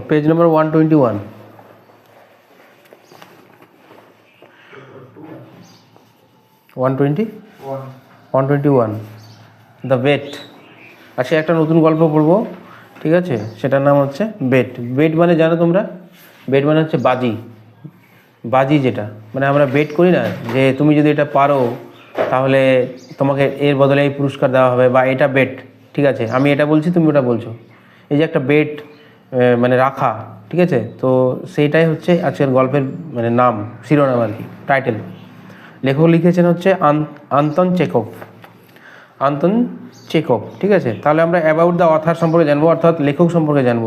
Page number 121, 121 the bet. আচ্ছা, একটা নতুন গল্প পড়বো, ঠিক আছে? সেটার নাম হচ্ছে বেট। বেট মানে জানো তোমরা? বেট মানে হচ্ছে বাজি। বাজি যেটা মানে আমরা বেট করি না, যে তুমি যদি এটা পারো তাহলে তোমাকে এর বদলে এই পুরস্কার দেওয়া হবে, বা এটা বেট, ঠিক আছে? আমি এটা বলছি, তুমি ওটা বলছো, এই যে একটা বেট মানে রাখা, ঠিক আছে? তো সেইটাই হচ্ছে আজকের গল্পের মানে নাম, শিরোনাম আর কি, টাইটেল। লেখক লিখেছেন হচ্ছে আন্তন চেকভ। আন্তন চেকভ, ঠিক আছে? তাহলে আমরা অ্যাবাউট দ্য অথার সম্পর্কে জানবো, অর্থাৎ লেখক সম্পর্কে জানবো,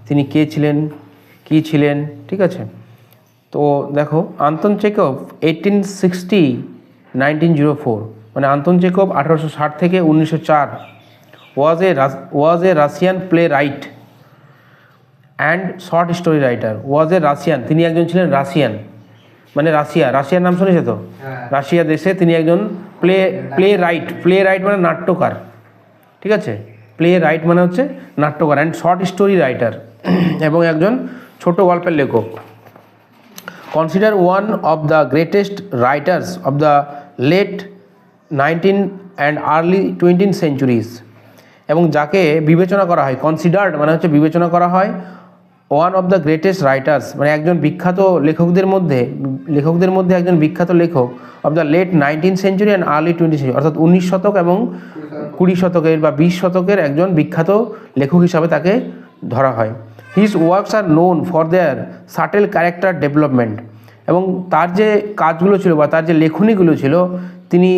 তিনি কে ছিলেন, কী ছিলেন, ঠিক আছে? তো দেখো, আন্তন চেকভ 1860-1904, মানে আন্তন চেকভ 1860 থেকে 1904 was a Russian playwright and short story writer. Was a Russian, তিনি একজন ছিলেন রাশিয়ান, মানে রাশিয়ার নাম শুনেছে তো? রাশিয়া দেশে তিনি একজন প্লে রাইট মানে নাট্যকার, ঠিক আছে? প্লে রাইট মানে হচ্ছে নাট্যকার, অ্যান্ড শর্ট স্টোরি রাইটার, এবং একজন ছোট গল্পের লেখক। Consider one of the greatest writers of the late 19 and early 20th centuries, এবং যাকে বিবেচনা করা হয়, কনসিডার্ড মানে হচ্ছে বিবেচনা করা হয়, one of the greatest writers মানে একজন বিখ্যাত লেখকদের মধ্যে একজন বিখ্যাত লেখক, of the late 19th century and early 20th century, অর্থাৎ 19 শতক এবং 20 শতকের বা 20 শতকের একজন বিখ্যাত লেখক হিসাবে তাকে ধরা হয়। His works are known for their subtle character development, এবং তার যে কাজগুলো ছিল বা তার যে লেখনীগুলো ছিল, তিনি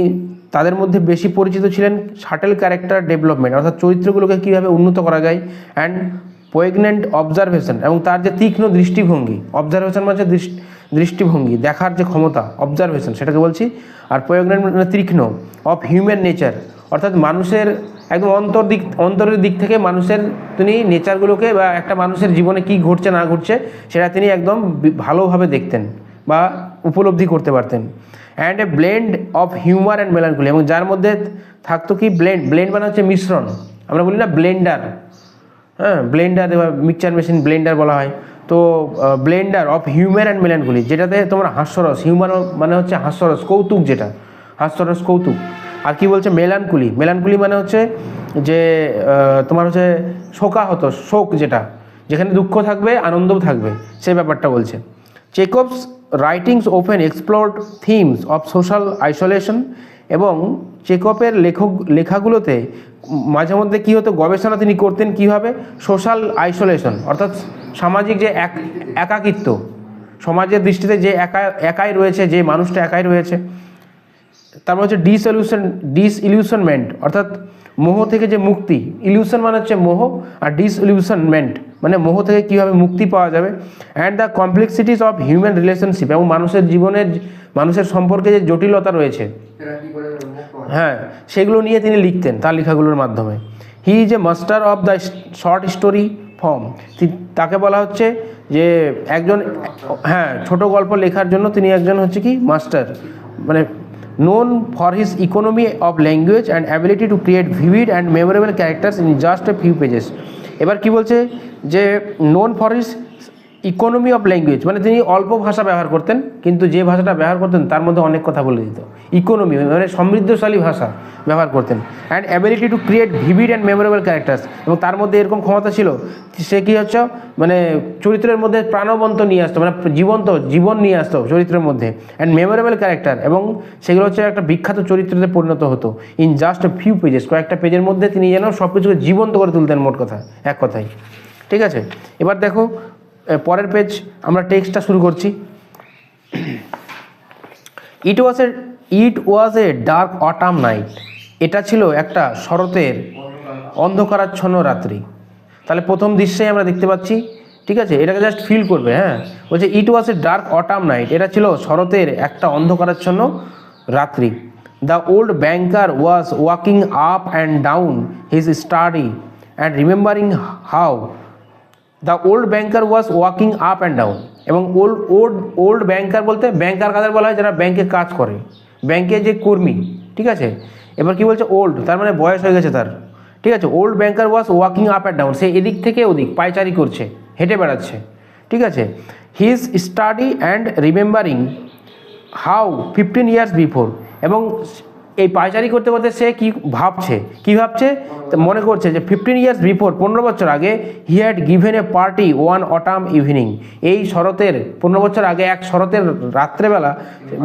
তাদের মধ্যে বেশি পরিচিত ছিলেন সাটেল ক্যারেক্টার ডেভেলপমেন্ট, অর্থাৎ চরিত্রগুলোকে কীভাবে উন্নত করা যায়, অ্যান্ড পোয়েগনেন্ট অবজারভেশন, এবং তার যে তীক্ষ্ণ দৃষ্টিভঙ্গি, অবজারভেশন মানে দৃষ্টিভঙ্গি, দেখার যে ক্ষমতা, অবজারভেশন সেটাকে বলছি, আর পোয়েগনেন্ট মানে তীক্ষ্ণ, অফ হিউম্যান নেচার, অর্থাৎ মানুষের একদম অন্তরের দিক থেকে মানুষের তিনি নেচারগুলোকে, বা একটা মানুষের জীবনে কী ঘটছে না ঘটছে সেটা তিনি একদম ভালোভাবে দেখতেন বা উপলব্ধি করতে পারতেন। And a blend of humour and melancholy, এবং যার মধ্যে থাকতো কি ব্লেন্ড মানে হচ্ছে মিশ্রণ, আমরা বলি না ব্লেন্ডার, হ্যাঁ, ব্লেন্ডার বা মিক্সচার মেশিন ব্লেন্ডার বলা হয়। তো ব্লেন্ডার অফ হিউম্যার অ্যান্ড মেলানকলি, যেটাতে তোমার হাস্যরস, হিউম্যার মানে হচ্ছে হাস্যরস, কৌতুক, যেটা হাস্যরস কৌতুক। আর কি বলছে মেলানকুলি মানে হচ্ছে যে তোমার হচ্ছে শোকাহত, শোক, যেখানে দুঃখ থাকবে আনন্দও থাকবে, সেই ব্যাপারটা বলছে। Chekhov's writings open explored themes of social isolation, এবং চেকভের লেখাগুলোতে মাঝে মধ্যে কী হতো, গবেষণা তিনি করতেন কীভাবে, সোশ্যাল আইসোলেশন অর্থাৎ সামাজিক যে একাকিত্ব, সমাজের দৃষ্টিতে যে একাই রয়েছে, যে মানুষটা একাই রয়েছে। তারপর হচ্ছে ডিসইলিউশনমেন্ট, অর্থাৎ মোহ থেকে যে মুক্তি, ইলিউশন মানে হচ্ছে মোহ, আর ডিসইলিউশনমেন্ট মানে মোহ থেকে কীভাবে মুক্তি পাওয়া যাবে। And the complexities of human relationship, এবং মানুষের সম্পর্কে যে জটিলতা রয়েছে, হ্যাঁ, সেগুলো নিয়ে তিনি লিখতেন তার লেখাগুলোর মাধ্যমে। He is a master of the short story form, তাকে বলা হচ্ছে যে একজন, হ্যাঁ, ছোট গল্প লেখার জন্য তিনি একজন হচ্ছে কি মাস্টার, মানে known for his economy of language and ability to create vivid and memorable characters in just a few pages। এবার কি বলছে যে known for his economy of language, মানে তিনি অল্প ভাষা ব্যবহার করতেন, কিন্তু যে ভাষাটা ব্যবহার করতেন তার মধ্যে অনেক কথা বলে দিত। ইকোনমি মানে সমৃদ্ধশালী ভাষা ব্যবহার করতেন। And ability to create vivid and memorable characters, এবং তার মধ্যে এরকম ক্ষমতা ছিল, সে কী হচ্ছে মানে চরিত্রের মধ্যে প্রাণবন্ত নিয়ে আসতো, মানে জীবন নিয়ে আসতো চরিত্রের মধ্যে। অ্যান্ড মেমোরেবল ক্যারেক্টার, এবং সেগুলো হচ্ছে একটা বিখ্যাত চরিত্রে পরিণত হতো in just a few pages, কয়েকটা পেজের মধ্যে তিনি যেন সব কিছুকে জীবন্ত করে তুলতেন, মোট কথা এক কথায়, ঠিক আছে? এবার দেখো পরের পেজ, আমরা টেক্সটটা শুরু করছি। ইট ওয়াজ এ ডার্ক অটাম নাইট, এটা ছিল একটা শরতের অন্ধকারাচ্ছন্ন রাত্রি। তাহলে প্রথম দৃশ্যেই আমরা দেখতে পাচ্ছি, ঠিক আছে? এটাকে জাস্ট ফিল করবে, হ্যাঁ, বলছে ইট ওয়াজ এ ডার্ক অটাম নাইট, এটা ছিল শরতের একটা অন্ধকারাচ্ছন্ন রাত্রি। The old banker was walking up and down his study and remembering how the old banker was walking up and down, এবং ওল্ড ব্যাংকার বলতে ব্যাংকার কাদের বলা হয়, যারা ব্যাংকে কাজ করে, ব্যাংকে যে কর্মী, ঠিক আছে? এবার কি বলছে ওল্ড, তার মানে বয়স হয়ে গেছে তার, ঠিক আছে। Old banker was walking up and down, সে এদিক থেকে ওদিক পায়চারি করছে, হেঁটে বেড়াচ্ছে, ঠিক আছে। His study and remembering how 15 years before, এবং এই পায়চারি করতে করতে সে কি ভাবছে, মনে করছে যে 15 ইয়ার্স বিফোর, 15 বছর আগে, he had given a party one autumn evening, এই শরতের 15 বছর আগে এক শরতের রাত্রেবেলা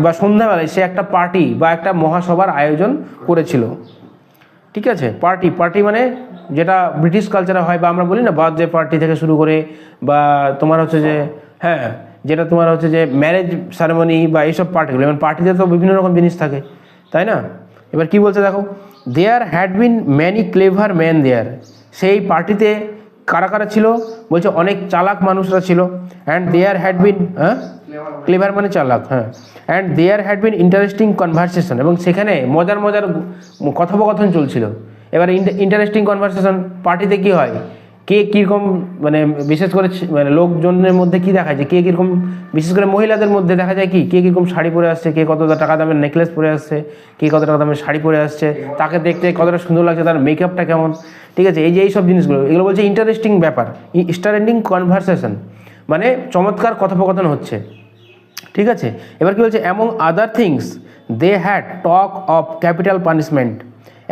বা সন্ধ্যাবেলায় সে একটা পার্টি বা একটা মহাসভার আয়োজন করেছিল, ঠিক আছে। পার্টি মানে যেটা ব্রিটিশ কালচারে হয়, বা আমরা বলি না বার্থডে পার্টি থেকে শুরু করে, বা তোমার হচ্ছে যে হ্যাঁ যেটা তোমার হচ্ছে যে ম্যারেজ সেরেমনি বা এইসব পার্টিগুলো, এবং পার্টিতে তো বিভিন্ন রকম জিনিস থাকে, তাই না। এবার কি বলছে দেখো, there had been many clever man there, সেই পার্টিতে কারা কারা ছিল, বলছে অনেক চালাক মানুষরা ছিল। And there had been, clever মানে চালাক, হ্যাঁ। And there had been interesting conversation, এবং সেখানে মজার মজার কথোপকথন চলছিল। এবার ইন্টারেস্টিং কনভারসেশন পার্টিতে কি হয়, কে কীরকম মানে বিশেষ করে মানে লোকজনের মধ্যে কি দেখা যায়, কে কীরকম, বিশেষ করে মহিলাদের মধ্যে দেখা যায় কি, কে কীরকম শাড়ি পরে আসছে, কে কত টাকা দামের নেকলেস পরে আসছে, কে কত টাকা দামের শাড়ি পরে আসছে, তাকে দেখতে কতটা সুন্দর লাগছে, তার মেকআপটা কেমন, ঠিক আছে। এই যে এইসব জিনিসগুলো, এগুলো বলছে ইন্টারেস্টিং ব্যাপার, স্টারেন্ডিং কনভারসেশন, মানে চমৎকার কথোপকথন হচ্ছে, ঠিক আছে। এবার কি বলছে, among other things they had talk of capital punishment,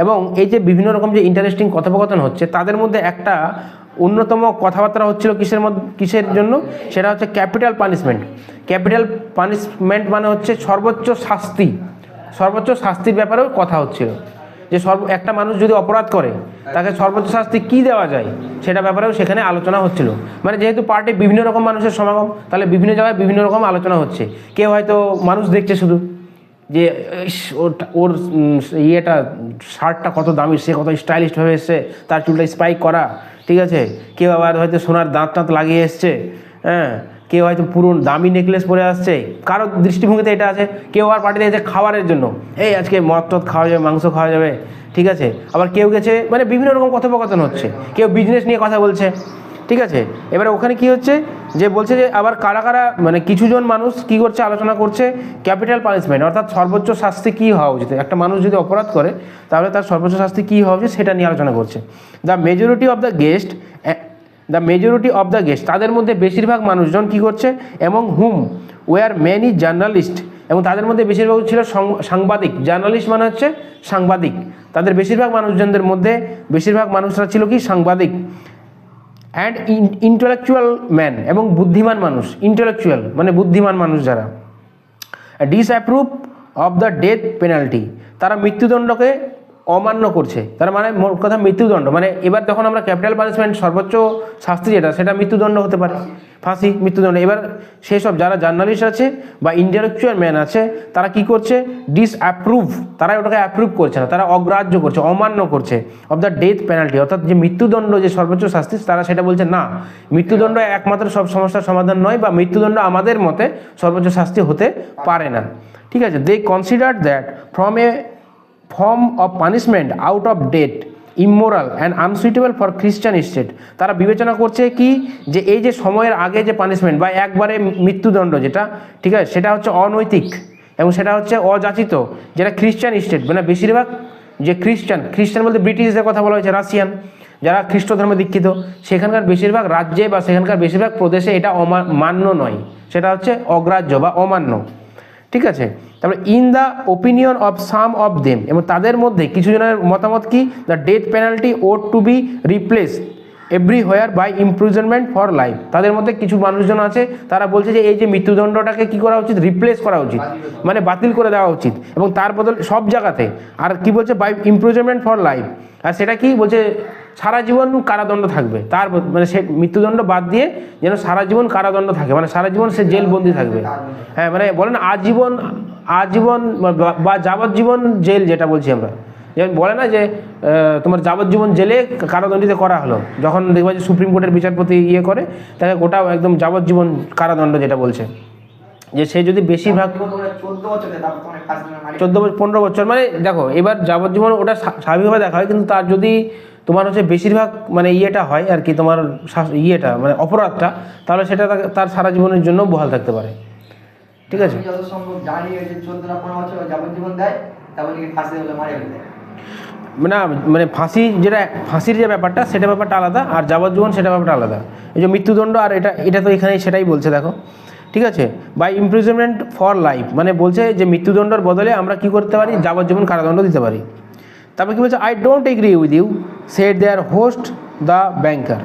এবং এই যে বিভিন্ন রকম যে ইন্টারেস্টিং কথোপকথন হচ্ছে, তাদের মধ্যে একটা অন্যতম কথাবার্তা হচ্ছিল কিসের জন্য, সেটা হচ্ছে ক্যাপিটাল পানিশমেন্ট। ক্যাপিটাল পানিশমেন্ট মানে হচ্ছে সর্বোচ্চ শাস্তির ব্যাপারেও কথা হচ্ছিল, যে একটা মানুষ যদি অপরাধ করে তাকে সর্বোচ্চ শাস্তি কী দেওয়া যায় সেটা ব্যাপারেও সেখানে আলোচনা হচ্ছিল। মানে যেহেতু পার্টি বিভিন্ন রকম মানুষের সমাগম, তাহলে বিভিন্ন জায়গায় বিভিন্ন রকম আলোচনা হচ্ছে। কেউ হয়তো মানুষ দেখছে শুধু, যে ওর ইয়েটা শার্টটা কত দামি, সে কত স্টাইলিশভাবে এসছে, তার চুলটা স্পাইক করা, ঠিক আছে। কেউ আবার হয়তো সোনার দাঁত লাগিয়ে এসছে, হ্যাঁ, কেউ হয়তো পুরো দামি নেকলেস পরে আসছে, কারো দৃষ্টিভঙ্গিতে এটা আছে। কেউ আবার পার্টিতে গেছে খাবারের জন্য, এই আজকে মদ টদ খাওয়া যাবে, মাংস খাওয়া যাবে, ঠিক আছে। আবার কেউ গেছে, মানে বিভিন্ন রকম কথোপকথন হচ্ছে, কেউ বিজনেস নিয়ে কথা বলছে, ঠিক আছে। এবারে ওখানে কি হচ্ছে, যে বলছে যে আবার কারা মানে কিছুজন মানুষ কি করছে, আলোচনা করছে ক্যাপিটাল পানিশমেন্ট, অর্থাৎ সর্বোচ্চ শাস্তি কী হওয়া উচিত, একটা মানুষ যদি অপরাধ করে তাহলে তার সর্বোচ্চ শাস্তি কী হওয়া উচিত সেটা নিয়ে আলোচনা করছে। The majority of the guest, তাদের মধ্যে বেশিরভাগ মানুষজন কি করছে, এবং হুম ওয়ার মেনি জার্নালিস্ট, এবং তাদের মধ্যে বেশিরভাগ ছিল সাংবাদিক। জার্নালিস্ট মানে হচ্ছে সাংবাদিক, তাদের বেশিরভাগ মানুষজনদের মধ্যে বেশিরভাগ মানুষরা ছিল কি, সাংবাদিক। অ্যান্ড ইন্টেলেকচুয়াল ম্যান, এবং বুদ্ধিমান মানুষ, ইন্টেলেকচুয়াল মানে বুদ্ধিমান মানুষ যারা। Disapprove of the death penalty, তারা মৃত্যুদণ্ডকে অমান্য করছে, তার মানে মোট কথা মৃত্যুদণ্ড, মানে এবার যখন আমরা ক্যাপিটাল পানিশমেন্ট সর্বোচ্চ শাস্তি যেটা, সেটা মৃত্যুদণ্ড হতে পারে, ফাঁসি, মৃত্যুদণ্ড। এবার সেসব যারা জার্নালিস্ট আছে বা ইন্টেলেকচুয়াল ম্যান আছে, তারা কি করছে, ডিসঅ্যাপ্রুভ, তারা ওটাকে অ্যাপ্রুভ করছে না, তারা অগ্রাহ্য করছে, অমান্য করছে অফ দ্য ডেথ পেনাল্টি, অর্থাৎ যে মৃত্যুদণ্ড যে সর্বোচ্চ শাস্তি, তারা সেটা বলছে না, মৃত্যুদণ্ড একমাত্র সব সমস্যার সমাধান নয়, বা মৃত্যুদণ্ড আমাদের মতে সর্বোচ্চ শাস্তি হতে পারে না, ঠিক আছে। They consider that from a form of punishment out of date immoral and unsuitable for Christian state, তারা বিবেচনা করছে কি, যে এই যে সময়ের আগে যে পানিশমেন্ট বা একবারে মৃত্যুদণ্ড যেটা, ঠিক আছে, সেটা হচ্ছে অনৈতিক, এবং সেটা হচ্ছে অযাচিত, যেটা খ্রিস্টান স্টেট মানে বেশিরভাগ যে খ্রিস্টান বলতে ব্রিটিশদের কথা বলা হয়েছে, রাশিয়ান যারা খ্রিস্ট ধর্মে দীক্ষিত, সেখানকার বেশিরভাগ রাজ্যে বা সেখানকার বেশিরভাগ প্রদেশে এটা মান্য নয়, সেটা হচ্ছে অগ্রাহ্য বা অমান্য, ঠিক আছে। তারপরে in the opinion of some of them, এবং তাদের মধ্যে কিছু জনের মতামত কি, the death penalty ought to be replace everywhere by imprisonment for life, তাদের মধ্যে কিছু মানুষজন আছে তারা বলছে যে এই যে মৃত্যুদণ্ডটাকে কি করা উচিত, রিপ্লেস করা উচিত, মানে বাতিল করে দেওয়া উচিত, এবং তার বদল সব জায়গাতে, আর কি বলছে, বাই ইমপ্রিজনমেন্ট ফর লাইফ, আর সেটা কি বলছে, সারা জীবন কারাদণ্ড থাকবে, তার মানে সে মৃত্যুদণ্ড বাদ দিয়ে যেন সারা জীবন কারাদণ্ড থাকে, মানে সারা জীবন সে জেলবন্দি থাকবে, হ্যাঁ, মানে বলেন আজীবন বা যাবজ্জীবন জেল, যেটা বলছি আমরা, যেমন বলে না যে তোমার যাবজ্জীবন জেলে কারাদণ্ডিত করা হলো, যখন দেখবা যে সুপ্রিম কোর্টের বিচারপতি ইয়ে করে, তাকে গোটা একদম যাবজ্জীবন কারাদণ্ড যেটা বলছে, যে সে যদি বেশিরভাগ 14-15 বছর, মানে দেখো এবার যাবজ্জীবন ওটা স্বাভাবিকভাবে দেখা হয়, কিন্তু তার যদি তোমার হচ্ছে বেশিরভাগ মানে ইয়েটা হয় আর কি, তোমার ইয়েটা মানে অপরাধটা, তাহলে সেটা তার সারা জীবনের জন্য বহাল থাকতে পারে, ঠিক আছে। যত সম্ভব জানি যে 14-15 বছর যাবজ্জীবন দেয়, তারপর ফাঁসি হলে মারা যায়। না মানে ফাঁসির যে ব্যাপারটা সেটা ব্যাপারটা আলাদা, আর যাবজ্জীবন সেটা ব্যাপারটা আলাদা। এই যে মৃত্যুদণ্ড আর এটা তো এখানে সেটাই বলছে দেখো, ঠিক আছে। বাই ইমপ্রিজনমেন্ট ফর লাইফ মানে বলছে যে মৃত্যুদণ্ডের বদলে আমরা কি করতে পারি, যাবজ্জীবন কারাদণ্ড দিতে পারি। তারপর কি বলছে, I don't agree with you said their host the banker.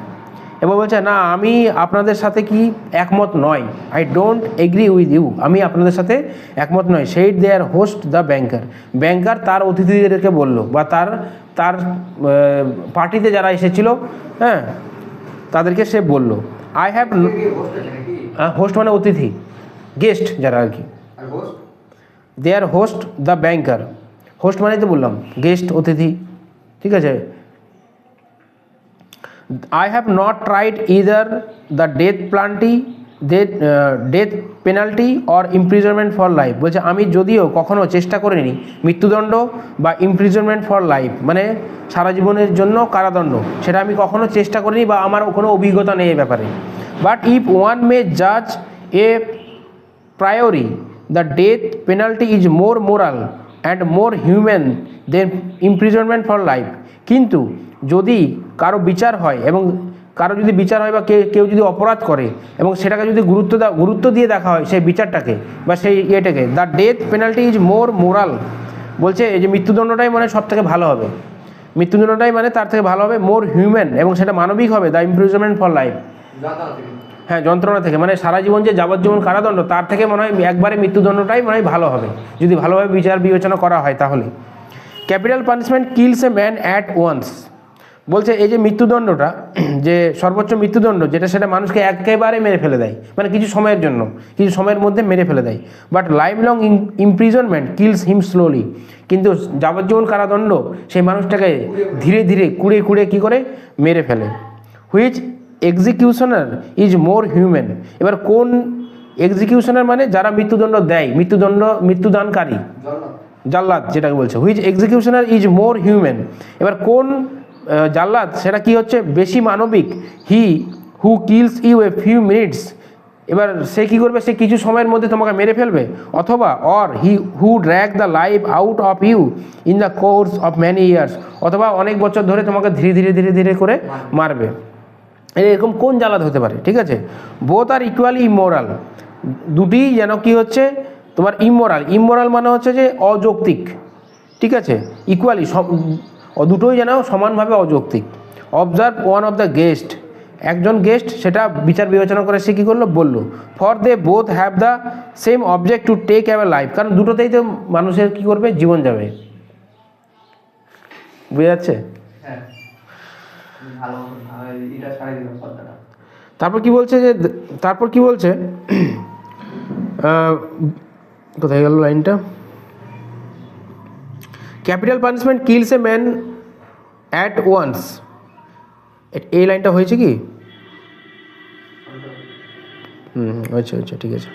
এবার বলছে না আমি আপনাদের সাথে কি একমত নয়, I don't agree with you, আমি আপনাদের সাথে একমত নয়, said their host the banker. Banker তার অতিথিদেরকে বলল, বা তার পার্টিতে যারা এসেছিল, হ্যাঁ তাদেরকে সে বলল, আই হ্যাভ হোস্ট মানে অতিথি, গেস্ট যারা আর কি, দেয়ার হোস্ট দ্য ব্যাংকার, হোস্ট মানেই তো বললাম গেস্ট অতিথি, ঠিক আছে। I have not tried either the death penalty or imprisonment for life। বলছে আমি যদিও কখনো চেষ্টা করিনি মৃত্যুদণ্ড বা imprisonment for life মানে সারা জীবনের জন্য কারাদণ্ড, সেটা আমি কখনো চেষ্টা করিনি বা আমার কোনো অভিজ্ঞতা নেই এই ব্যাপারে। বাট ইফ ওয়ান মে জাজ এ priori the death penalty is more moral and more human than imprisonment for life। কিন্তু যদি কারো বিচার হয় এবং কারো যদি বিচার হয় বা কেউ যদি অপরাধ করে এবং সেটাকে যদি গুরুত্ব দিয়ে দেখা হয় সেই বিচারটাকে বা সেই ইয়েটাকে, the death penalty is more moral. বলছে এই যে মৃত্যুদণ্ডটাই মানে সব থেকে ভালো হবে, মৃত্যুদণ্ডটাই মানে তার থেকে ভালো হবে, মোর হিউম্যান এবং সেটা মানবিক হবে, দ্য ইমপ্রিজনমেন্ট ফর লাইফ হ্যাঁ যন্ত্রণা থেকে, মানে সারা জীবন যে যাবজ্জীবন কারাদণ্ড তার থেকে মনে হয় একবারে মৃত্যুদণ্ডটাই মনে হয় ভালো হবে যদি ভালোভাবে বিচার বিবেচনা করা হয় তাহলে। Capital punishment kills a man at once. বলছে এই যে মৃত্যুদণ্ডটা, যে সর্বোচ্চ মৃত্যুদণ্ড যেটা, সেটা মানুষকে একেবারে মেরে ফেলে দেয়, মানে কিছু সময়ের জন্য, কিছু সময়ের মধ্যে মেরে ফেলে দেয়। But life long imprisonment kills him slowly. কিন্তু যাবজ্জীবন কারাদণ্ড সেই মানুষটাকে ধীরে ধীরে কুড়ে কী করে মেরে ফেলে। Which executioner is more human. এবার কোন এক্সিকিউশনার মানে যারা মৃত্যুদণ্ড দেয়, মৃত্যুদানকারী, জাল্লাদ যেটাকে বলছে। Which executioner is more human. এবার কোন জাল্লাদ সেটা কি হচ্ছে বেশি মানবিক, he who kills you a few minutes. এবার সে কী করবে, সে কিছু সময়ের মধ্যে তোমাকে মেরে ফেলবে, অথবা or he who drag the life out of you in the course of many years, অথবা অনেক বছর ধরে তোমাকে ধীরে ধীরে করে মারবে। এরকম কোন জাল্লাদ হতে পারে, ঠিক আছে। Both are equally immoral. দুটি যেন কি হচ্ছে তোমার ইমোরাল মানে হচ্ছে যে অযৌক্তিক, ঠিক আছে। ইকুয়ালি দুটোই যেন সমানভাবে অযৌক্তিক। Observe one of the guest, একজন গেস্ট সেটা বিচার বিবেচনা করে সে কী করলো বললো, for they both have the same object to take away life. কারণ দুটোতেই তো মানুষের কী করবে, জীবন যাবে। বুঝে যাচ্ছে? তারপর কি বলছে যে, কোথায় গেল লাইনটা, capital punishment kills a man at once. এই লাইনটা হয়েছে কি? আচ্ছা ঠিক আছে।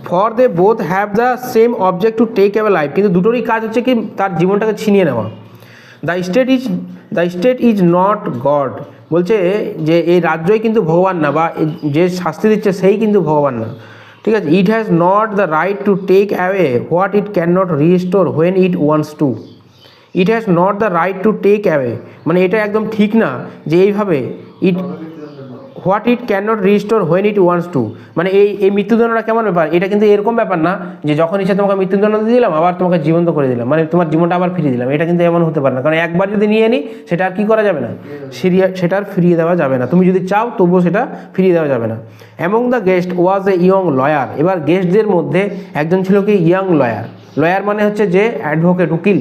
For they both have the same object to take away life. কিন্তু দুটোরই কাজ হচ্ছে কি তার জীবনটাকে ছিনিয়ে নেওয়া। The state is not God. বলছে যে এই রাজ্যই কিন্তু ভগবান না, বা যে শাস্তি দিচ্ছে সেই কিন্তু ভগবান না, ঠিক আছে। It has not the right to take away what it can not restore when it wants to. It has not the right to take away মানে এটা একদম ঠিক না যে এইভাবে what it can not restore when it wants to. মানে এই মৃত্যুদণ্ডটা কেমন ব্যাপার, এটা কিন্তু এরকম ব্যাপার না যে যখন ইচ্ছা তোমাকে মৃত্যুদণ্ড দিয়ে দিলাম আবার তোমাকে জীবন্ত করে দিলাম, মানে তোমার জীবনটা আবার ফিরিয়ে দিলাম, এটা কিন্তু এমন হতে পারে না। কারণ একবার যদি নিয়ে নিই সেটা আর কী করা যাবে না, সেটা আর ফিরিয়ে দেওয়া যাবে না। তুমি যদি চাও তবুও সেটা ফিরিয়ে দেওয়া যাবে না। Among the guest was a young lawyer. এবার গেস্টদের মধ্যে একজন ছিল কি ইয়াং লয়ার মানে হচ্ছে যে অ্যাডভোকেট, উকিল,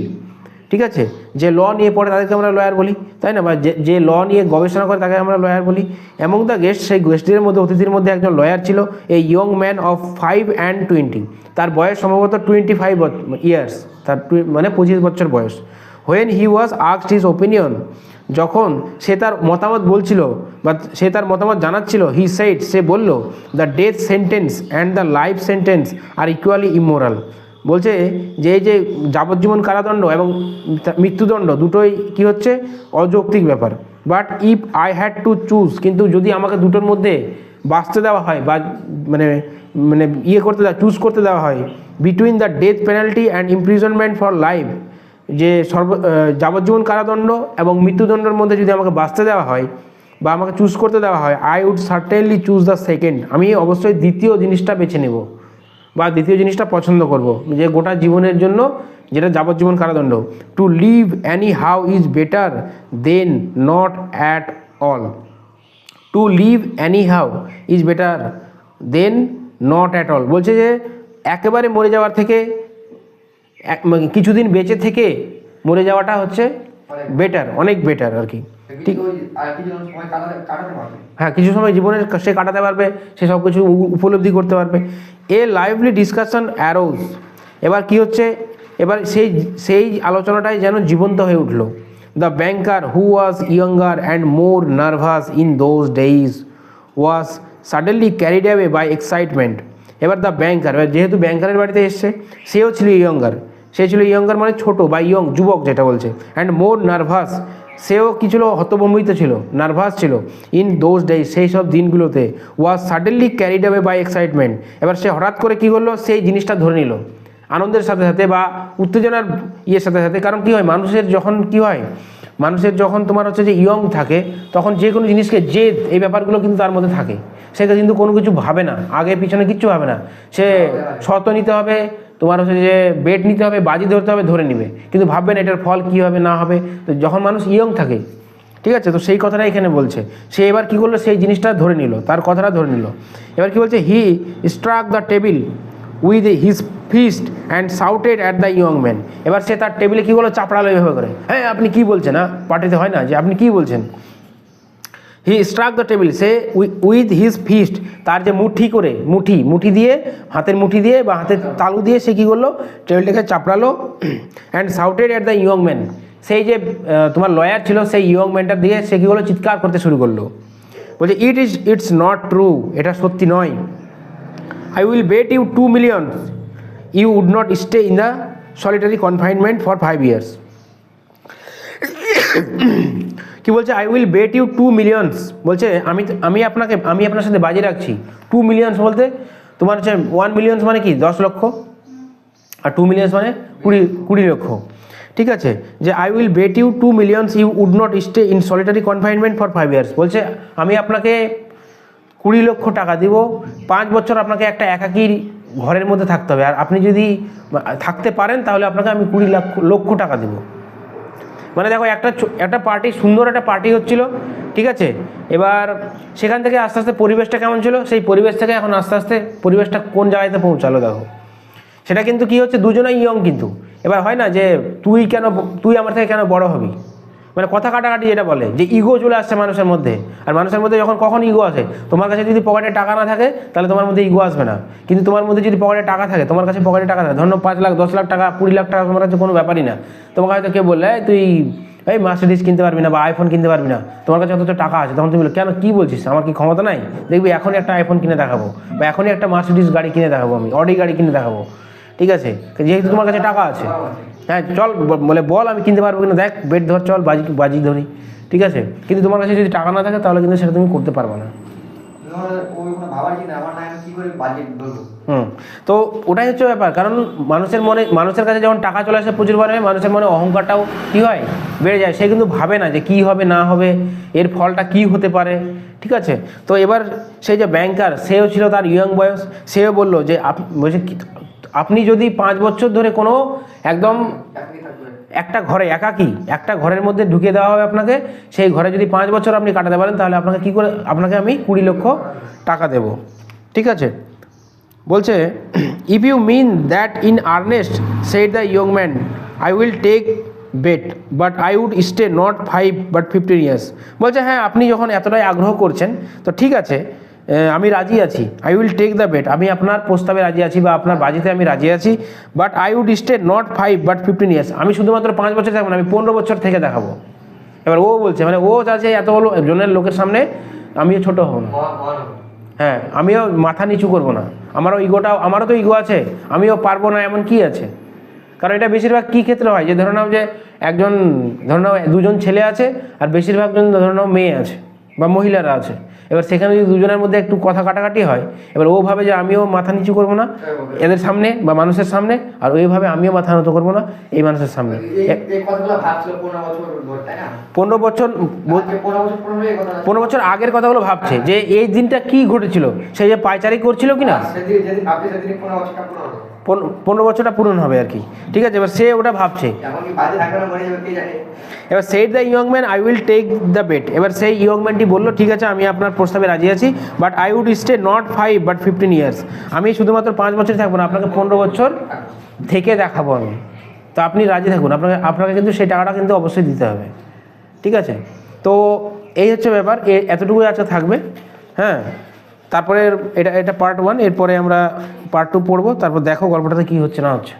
ঠিক আছে। যে ল নিয়ে পড়ে তাদেরকে আমরা লয়ার বলি, তাই না, বা যে ল নিয়ে গবেষণা করে তাকে আমরা লয়ার বলি। অ্যামং দ্য গেস্ট, সেই গেস্টদের মধ্যে অতিথির মধ্যে একজন লয়ার ছিল, a young man of 5 and 20। তার বয়স সম্ভবত 25 ইয়ার্স, তার মানে 25 বছর বয়স। When he was asked his opinion, যখন সে তার মতামত বলছিল বা সে তার মতামত জানাচ্ছিল, হি সেড, সে বলল, the death sentence and the life sentence are equally immoral. বলছে যে এই যে যাবজ্জীবন কারাদণ্ড এবং মৃত্যুদণ্ড দুটোই কি হচ্ছে অযৌক্তিক ব্যাপার। But if I had to choose, কিন্তু যদি আমাকে দুটোর মধ্যে বাঁচতে দেওয়া হয় বা মানে চুজ করতে দেওয়া হয়, between the death penalty and imprisonment for life, যে যাবজ্জীবন কারাদণ্ড এবং মৃত্যুদণ্ডের মধ্যে যদি আমাকে বাঁচতে দেওয়া হয় বা আমাকে চুজ করতে দেওয়া হয়, I would certainly choose the second, আমি অবশ্যই দ্বিতীয় জিনিসটা বেছে নেব বা দ্বিতীয় জিনিসটা পছন্দ করব, যে গোটা জীবনের জন্য যেটা যাবজ্জীবন কারাদণ্ড। To live anyhow is better than not at all, to live anyhow is better than not at all, বলছে যে একেবারে মরে যাওয়ার থেকে কিছুদিন বেঁচে থেকে মরে যাওয়াটা হচ্ছে বেটার, অনেক বেটার আর কি। ঠিক, হ্যাঁ, কিছু সময় জীবনের সে কাটাতে পারবে, সে সব কিছু উপলব্ধি করতে পারবে। এ লাইভলি ডিসকাশন অ্যারোজ, এবার কি হচ্ছে, এবার সেই আলোচনাটাই যেন জীবন্ত হয়ে উঠলো। The banker who was younger and more nervous in those days was suddenly carried away by excitement. এবার দ্য ব্যাংকার, এবার যেহেতু ব্যাংকারের বাড়িতে এসছে, সেও ছিল ইয়ঙ্গার, সে ছিল ইয়ঙ্গার মানে ছোট বা ইয়ং, যুবক যেটা বলছে। অ্যান্ড মোর নার্ভাস, সেও কি ছিল, হতভম্বিত ছিল, নার্ভাস ছিল। ইন দোজ ডেজ, সেই সব দিনগুলোতে। Was suddenly carried away by excitement, এবার সে হঠাৎ করে কী করলো, সেই জিনিসটা ধরে নিল আনন্দের সাথে সাথে বা উত্তেজনার ইয়ের সাথে সাথে। কারণ কী হয়, মানুষের যখন কী হয়, মানুষের যখন তোমার হচ্ছে যে ইয়ং থাকে, তখন যে কোনো জিনিসকে জেদ, এই ব্যাপারগুলো কিন্তু তার মধ্যে থাকে। সে কিন্তু কোনো কিছু ভাবে না, আগে পিছনে কিচ্ছু ভাবে না, সে শর্ত নিতে হবে, তোমার হচ্ছে যে বেট নিতে হবে, বাজি ধরতে হবে, ধরে নিবে, কিন্তু ভাববে না এটার ফল কী হবে না হবে। তো যখন মানুষ ইয়ং থাকে, ঠিক আছে, তো সেই কথাটা এখানে বলছে। সে এবার কী করলো, সেই জিনিসটা ধরে নিল, তার কথাটা ধরে নিল। এবার কি বলছে, he struck the table with his fist and shouted at the young man. এবার সে তার টেবিলে কী করলো, চাপড়ালো এভাবে করে, হ্যাঁ আপনি কী বলছেন, না পার্টিতে হয় না যে আপনি কী বলছেন। হি স্ট্রাক দ্য টেবিল, সে উইথ হিজ ফিস্ট, তার যে মুঠি দিয়ে, হাতের মুঠি দিয়ে বা হাতের তালু দিয়ে সে কী করলো, টেবিলটাকে চাপড়ালো। And shouted at the young man, সেই যে তোমার লয়ার ছিল, সেই ইয়ং ম্যানটার দিয়ে সে কী করলো, চিৎকার করতে শুরু করলো, বলছে ইটস নট ট্রু, এটা সত্যি নয়। I will bet you 2 million you would not stay in the solitary confinement for 5 years। কি বলছে, I will bet you 2 million, বলছে আমি আপনার সাথে বাজি রাখছি। 2 million বলতে তোমার হচ্ছে 1 million মানে কি 10 লক্ষ, আর 2 million মানে 20 লক্ষ, ঠিক আছে। যে I will bet you 2 million you would not stay in solitary confinement for 5 years, বলছে আমি আপনাকে 20 লক্ষ টাকা দিব, 5 বছর আপনাকে একটা একাকী ঘরের মধ্যে থাকতে হবে, আর আপনি যদি থাকতে পারেন তাহলে আপনাকে আমি 20 লক্ষ টাকা দেবো। মানে দেখো, একটা পার্টি, সুন্দর একটা পার্টি হচ্ছিল, ঠিক আছে। এবার সেখান থেকে আস্তে আস্তে পরিবেশটা কেমন ছিল, সেই পরিবেশ থেকে এখন আস্তে আস্তে পরিবেশটা কোন জায়গাতে পৌঁছালো দেখো। সেটা কিন্তু কি হচ্ছে, দুজনেই ইয়ং, কিন্তু এবার হয় না যে তুই আমার থেকে কেন বড় হবি, মানে কথা কাটাকাটি যেটা বলে, যে ইগো চলে আসছে মানুষের মধ্যে। আর মানুষের মধ্যে কখন ইগো আসে, তোমার কাছে যদি পকেটে টাকা না থাকে তাহলে তোমার মধ্যে ইগো আসবে না, কিন্তু তোমার মধ্যে যদি পকেটে টাকা থাকে, তোমার কাছে পকেটে টাকা থাকে, ধরো 5 লাখ 10 লাখ টাকা 20 লাখ টাকা তোমার কাছে কোনো ব্যাপারই না। তোমাকে হয়তো কেউ বললে তুই এই মার্সিডিজ কিনতে পারবি না বা আইফোন কিনতে পারবি না, তোমার কাছে অত টাকা আছে, তখন তুমি বলো কেন, কী বলছিস, আমার কি ক্ষমতা নাই, দেখবি এখনই একটা আইফোন কিনে দেখাবো, বা এখনই একটা মার্সিডিজ গাড়ি কিনে দেখাবো, আমি অডি গাড়ি কিনে দেখাবো, ঠিক আছে, যেহেতু তোমার কাছে টাকা আছে। হ্যাঁ চল, বল আমি কিনতে পারবো কিনা, দেখ বেট ধর, চল বাজি ধরি, ঠিক আছে। কিন্তু তোমার কাছে যদি টাকা না থাকে তাহলে কিন্তু সেটা তুমি করতে পারবে না। তো ওটাই হচ্ছে ব্যাপার। কারণ মানুষের কাছে যখন টাকা চলে আসে প্রচুর পরিমাণে, মানুষের মনে অহংকারটাও কী হয়, বেড়ে যায়। সে কিন্তু ভাবে না যে কী হবে না হবে, এর ফলটা কী হতে পারে, ঠিক আছে। তো এবার সেই যে ব্যাংকার, সেও ছিল তার ইয়ং বয়স, সেও বললো যে আপনি যদি 5 বছর ধরে কোনো একদম একটা ঘরে একাকী, একটা ঘরের মধ্যে ঢুকিয়ে দেওয়া হবে আপনাকে, সেই ঘরে যদি 5 বছর আপনি কাটাতে পারেন তাহলে আপনাকে আমি 20 লক্ষ টাকা দেব, ঠিক আছে। বলছে if you mean that in earnest said the young man I will take bet but I would stay not 5 but 15 years। বলছে হ্যাঁ, আপনি যখন এতটাই আগ্রহ করছেন তো ঠিক আছে, আমি রাজি আছি, I will take the bet, আমি আপনার প্রস্তাবে রাজি আছি বা আপনার বাজিতে আমি রাজি আছি, but I would stay not 5 but 15 years, আমি শুধুমাত্র 5 বছর থাকবো না, আমি 15 বছর থেকে দেখাবো। এবার ও বলছে, মানে ও চাচ্ছে এত বড় জনের লোকের সামনে আমিও ছোট হব না, হ্যাঁ আমিও মাথা নিচু করবো না, আমারও তো ইগো আছে, আমিও পারবো না এমন কি আছে। কারণ এটা বেশিরভাগ কী ক্ষেত্রে হয়, যে ধরে নাও যে একজন, ধরে নাও 2জন ছেলে আছে আর বেশিরভাগজন ধরে নাও মেয়ে আছে, বা মহিলারা আছে, এবার সেখানে যদি দুজনের মধ্যে একটু কথা কাটাকাটি হয়, এবার ও ভাবে যে আমিও মাথা নিচু করবো না এদের সামনে বা মানুষের সামনে, আর ওইভাবে আমিও মাথা নত করবো না এই মানুষের সামনে। 15 বছর 15 বছর আগের কথাগুলো ভাবছে যে এই দিনটা কি ঘটেছিল, সে যে পায়চারি করছিল কিনা, 15 বছরটা পূরণ হবে আর কি, ঠিক আছে। এবার সে ওটা ভাবছে। এবার said the young man I will take the bet, এবার সেই ইয়ং ম্যানটি বললো ঠিক আছে আমি আপনার প্রস্তাবে রাজি আছি, but I would stay not 5 but 15 years, আমি শুধুমাত্র 5 বছর থাকবো না, আপনাকে 15 বছর থেকে দেখাবো আমি, তো আপনি রাজি থাকুন, আপনাকে কিন্তু সেই টাকাটা কিন্তু অবশ্যই দিতে হবে, ঠিক আছে। তো এই হচ্ছে ব্যাপার, এতটুকুই আজকে থাকবে, হ্যাঁ। তারপরে এটা পার্ট 1, এরপরে আমরা পার্ট 2 পড়বো, তারপর দেখো গল্পটাতে কী হচ্ছে না হচ্ছে।